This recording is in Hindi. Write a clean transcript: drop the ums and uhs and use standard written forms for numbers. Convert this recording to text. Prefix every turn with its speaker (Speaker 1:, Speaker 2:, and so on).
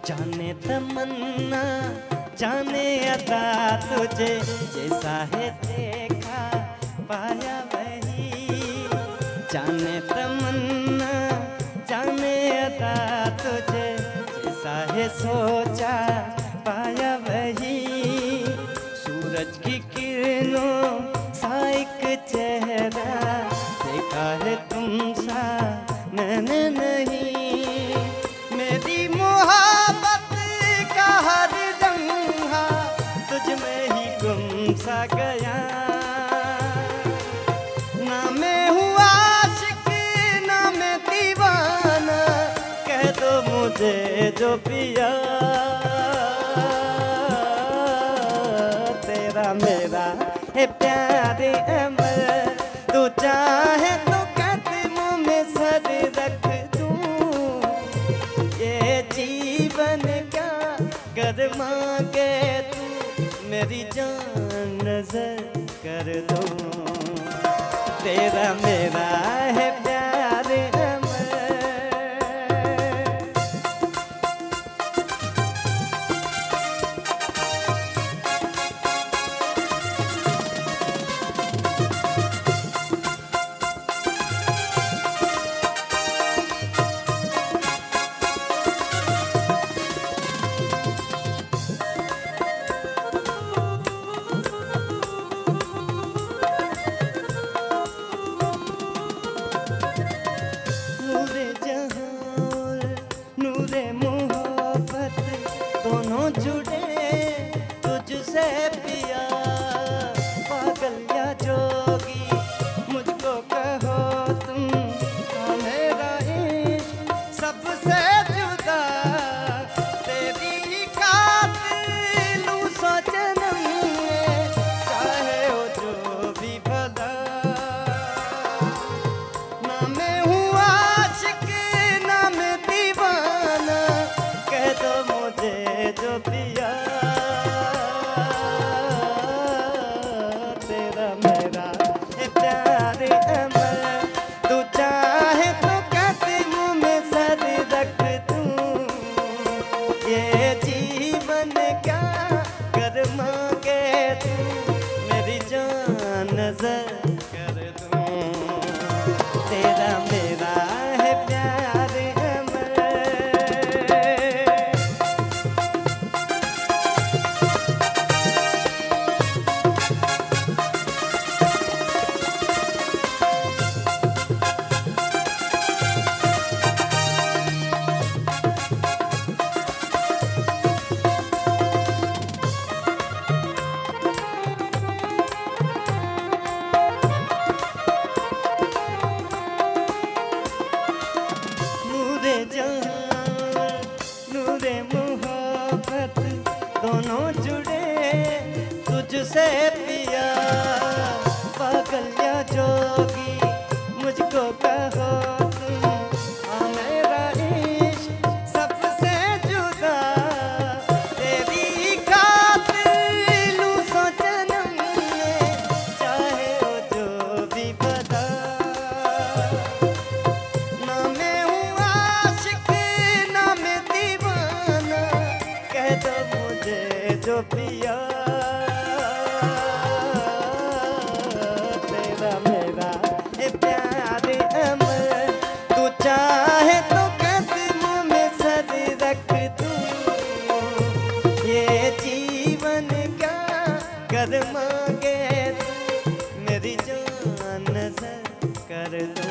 Speaker 1: जाने तमन्ना जाने अदा तुझे जैसा है देखा पाया वही। जाने तमन्ना जाने अदा तुझे जैसा है सोचा पाया वही। सूरज की किरणों सा एक चेहरा देखा है तुम सा मैंने नहीं। मेरी मोहब्बत का हर लम्हा तुझ में ही गुम सा गया। ना मैं हूँ आशिक ना मैं दीवाना, कह दो मुझे जो पिया। तेरा मेरा है प्यार अमर, तू चाहे तो कदमों में सर रख दूं। ये जीवन क्या कर मांगे तू, मेरी जान नजर कर दो। तेरा मेरा है प्यार अमर। दोनों जुड़े तुझसे पिया, पागल या जोगी मुझको कहो तुम। मेरा इश्क सबसे जुदा तेरी कातिल सौ जन्म में, चाहे हो जो भी भला। ना मैं हूँ आशिक ना मैं दीवाना, कह दो मुझे जो पिया। तेरा मेरा है प्यार अमर, तू चाहे तो कदमों में सर रख दूं। ये जीवन क्या कर मांगे तू, मेरी जान नजर कर दूं। तेरा मेरा है प्यार अमर। नूरे मोहब्बत दोनों जुड़े तुझसे पिया, पागल या जोगी मुझको कहो तुम। मेरा इश्क सबसे जुदा तेरी कातिल सौ जन्म में, चाहे हो जो भी बता। ना मैं हूँ आशिक ना मैं दीवाना, कह दो मुझे जो पिया। तेरा मेरा है प्यार अमर, तू चाहे तो कदमों में सर रख दूं। ये जीवन क्या कर मांगे तू, मेरी जान नजर कर दो।